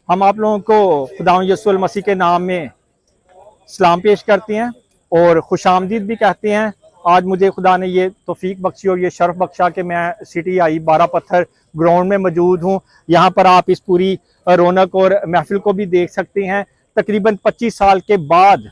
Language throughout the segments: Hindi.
हम आप लोगों को खुदा यसुल मसीह के नाम में सलाम पेश करते हैं और खुशामदीद भी कहते हैं। आज मुझे खुदा ने ये तौफीक बख्शी और ये शर्फ बख्शा कि मैं सिटी आई 12 पत्थर ग्राउंड में मौजूद हूँ। यहाँ पर आप इस पूरी रौनक और महफिल को भी देख सकते हैं। तकरीबन 25 साल के बाद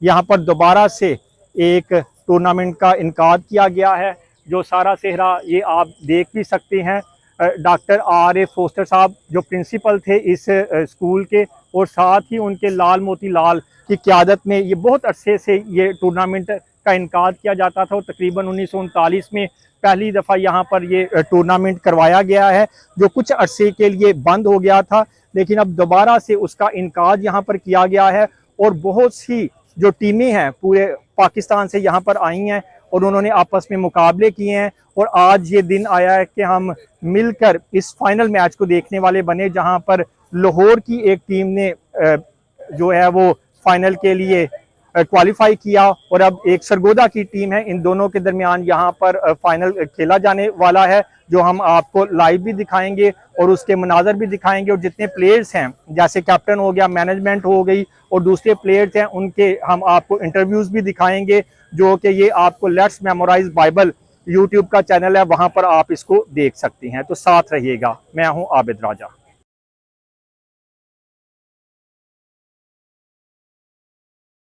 यहाँ पर दोबारा से एक टूर्नामेंट का इनकाद किया गया है, जो सारा सेहरा ये आप देख भी सकते हैं। Doctor R.A. फोस्टर साहब जो प्रिंसिपल थे इस स्कूल के, और साथ ही उनके लाल मोती लाल की क़यादत में ये बहुत अरसे से ये टूर्नामेंट का इनकाद किया जाता था। और तकरीबन 1939 में पहली दफ़ा यहाँ पर ये टूर्नामेंट करवाया गया है, जो कुछ अरसे के लिए बंद हो गया था, लेकिन अब दोबारा से उसका इनकाद यहाँ पर किया गया है। और बहुत सी जो टीमें हैं पूरे पाकिस्तान से यहाँ पर आई हैं और उन्होंने आपस में मुकाबले किए हैं। और आज ये दिन आया है कि हम मिलकर इस फाइनल मैच को देखने वाले बने, जहां पर लाहौर की एक टीम ने जो है वो फाइनल के लिए क्वालिफाई किया, और अब एक सरगोदा की टीम है। इन दोनों के दरमियान यहाँ पर फाइनल खेला जाने वाला है, जो हम आपको लाइव भी दिखाएंगे और उसके मनाजर भी दिखाएंगे। और जितने प्लेयर्स हैं, जैसे कैप्टन हो गया, मैनेजमेंट हो गई, और दूसरे प्लेयर्स हैं, उनके हम आपको इंटरव्यूज़ भी दिखाएंगे, जो कि ये आपको लेट्स मेमोराइज बाइबल यूट्यूब का चैनल है, वहाँ पर आप इसको देख सकते हैं। तो साथ रहिएगा। मैं हूँ आबिद राजा।